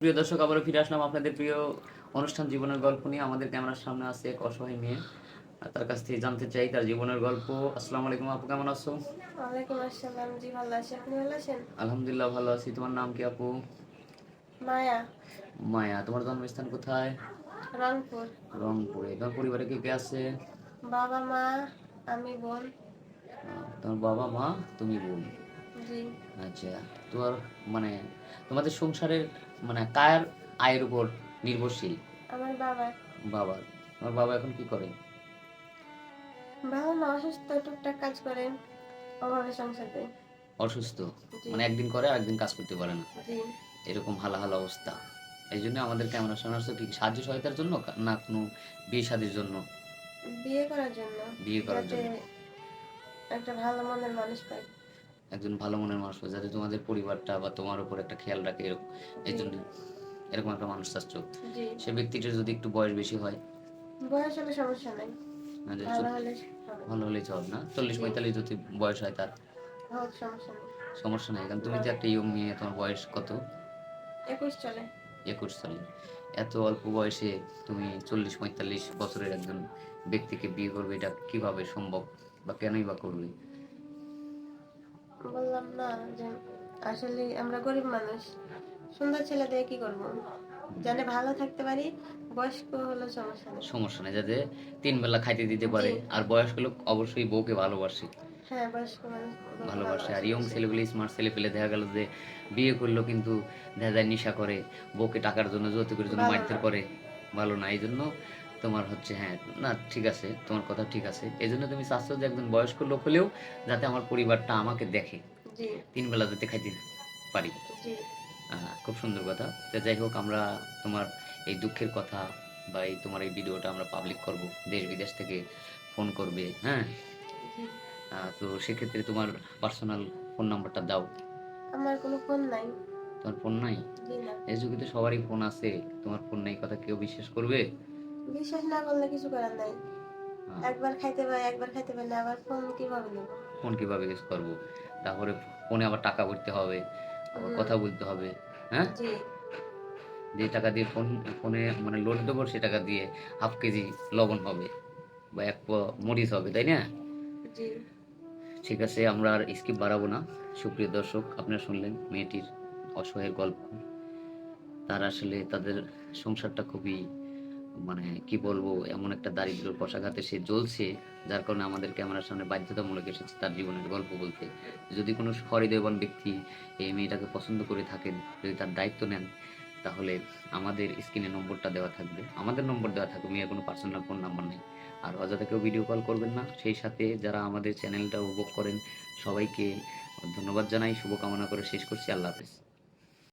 প্রিয় দর্শক, আবারও ফিরে আসলাম আপনাদের প্রিয় অনুষ্ঠান জীবনের গল্প নিয়ে। আমাদের ক্যামেরার সামনে আছে এক অসহায় মেয়ে, আর তার কাছ থেকে জানতে চাই তার জীবনের গল্প। আসসালামু আলাইকুম আপু, কেমন আছো? ওয়ালাইকুম আসসালাম। জি ভালো আছি, আপনি ভালো আছেন? আলহামদুলিল্লাহ ভালো আছি। তোমার নাম কি আপু? মায়া। মায়া। তোমার জন্মস্থান কোথায়? রংপুর। রংপুরে। তোমার পরিবারে কে কে আছে? বাবা মা, আমি বোন। তোমার বাবা মা, তুমি বোন। জি। আচ্ছা। তোমার মানে তোমাদের সংসারের মানে কার আয়ের উপর নির্ভরশীল? আমার বাবা। বাবার। তোমার বাবা এখন কি করে? বাবা মা অসুস্থ, টুকটাক কাজ করেন, অভাবে সংসার দেয়। অসুস্থ? জি। মানে একদিন করে আরেকদিন কাজ করতে পারে না, জি। এরকম হালাহাল অবস্থা। এই জন্য আমাদের ক্যামেরা সামনে আসছো কি সাহায্য সহায়তার জন্য, না কোনো বিয়ে শাদীর জন্য? বিয়ে করার জন্য। বিয়ে করার যাতে জন্য। একটা ভালো মনের মানুষ পাই। একজন ভালো মনের মানুষ পায়, যাতে তোমাদের পরিবারটা বা তোমার উপর একটা খেয়াল রাখে, এরকম। এই জি। জন্য এরকম একটা মানুষ চাচ্ছ। জি। সে ব্যক্তিটার যদি একটু বয়স বেশি হয়? বয়স হলে সমস্যা নাই, মানে ভালো হলে হবে। ভালো হলেই চল না, 40 জি। 45 যদি বয়স হয় তার? হোক, সমস্যা নেই। সমস্যা নেই, কারণ তুমি তো একটা ইয়ং মেয়ে। তোমার বয়স কত? 21 চলে। 21 সালে। এত অল্প বয়সে তুমি 40 45 বছরের একজন ব্যক্তিকে বিয়ে করবে, এটা কিভাবে সম্ভব, বা কেনই বা করবে? বললাম না যে আসলে আমরা গরিব মানুষ, সুন্দর ছেলে দিয়ে কি করবো? জানে ভালো থাকতে পারি, বয়স্ক হলো সমস্যা নেই। সমস্যা নেই, যাতে 3 বেলা খাইতে দিতে জি। পারে। আর বয়স্ক লোক অবশ্যই বউকে ভালোবাসে। হ্যাঁ, বয়স্ক মানুষ বউকে ভালোবাসে। আর ভালোবাসে ইয়ং বেশি। ছেলেগুলি, স্মার্ট ছেলেপেলে দেখা গেল যে বিয়ে করলো কিন্তু দেখা যায় নেশা করে, বউকে টাকার জন্য, যৌতুকের জন্য ভালো মারধর না। করে। ভালো না। এই জন্য তোমার হচ্ছে, হ্যাঁ, না ঠিক আছে, তোমার কথা ঠিক আছে। এই জন্য তুমি চাচ্ছ যে একজন বয়স্ক লোক হলেও যাতে আমার পরিবারটা আমাকে দেখে, জি। 3 বেলা যাতে খাইতে পারি। জি। খুব সুন্দর কথা। তো যাই হোক, আমরা তোমার এই দুঃখের কথা বা এই তোমার এই ভিডিওটা আমরা পাবলিক করব। দেশ বিদেশ থেকে ফোন করবে, হ্যাঁ? জি। তো সেক্ষেত্রে তোমার পার্সোনাল ফোন নাম্বারটা দাও। আমার কোনো ফোন নাই। তোমার ফোন নাই? জি না। এই যুগে তো সবারই ফোন আছে, তোমার ফোন নাই কথা কেউ বিশ্বাস করবে? বিশ্বাস না করলে কিছু করার নাই। আ একবার খাইতে পাই, একবার খাইতে পাই না, আবার ফোন কিভাবে নেব? ফোন কিভাবে ইউজ করব? তারপরে ফোনে আবার টাকা ভরতে হবে, আবার হুম। কথা বলতে হবে, হ্যাঁ? জি। যে টাকা দিয়ে ফোনে মানে লোড দেবো, সে টাকা দিয়ে হাফ কেজি লবণ হবে বা ১ পোয়া মরিচ হবে, তাই না? জি। ঠিক আছে, আমরা আর স্কিপ বাড়াবো না। সুপ্রিয় দর্শক, আপনারা শুনলেন মেয়েটির অসহায়ের গল্প। তারা আসলে তাদের সংসারটা খুবই মানে কি বলবো, এমন একটা দারিদ্র্যের কষাঘাতে সে জ্বলছে, যার কারণে আমাদের ক্যামেরার সামনে বাধ্যতামূলক এসেছে তার জীবনের গল্প বলতে। যদি কোনো সহৃদয়বান ব্যক্তি এই মেয়েটাকে পছন্দ করে থাকেন, যদি তার দায়িত্ব নেন, তাহলে আমাদের স্ক্রিনে নম্বরটা দেওয়া থাকবে, আমাদের নম্বর দেওয়া থাকবে, মেয়ের কোনো পার্সোনাল ফোন নাম্বার নেই। আর অযথা কেউ ভিডিও কল করবেন না। সেই সাথে যারা আমাদের চ্যানেলটা উপভোগ করেন সবাইকে ধন্যবাদ জানাই, শুভকামনা করে শেষ করছি। আল্লাহ হাফেজ।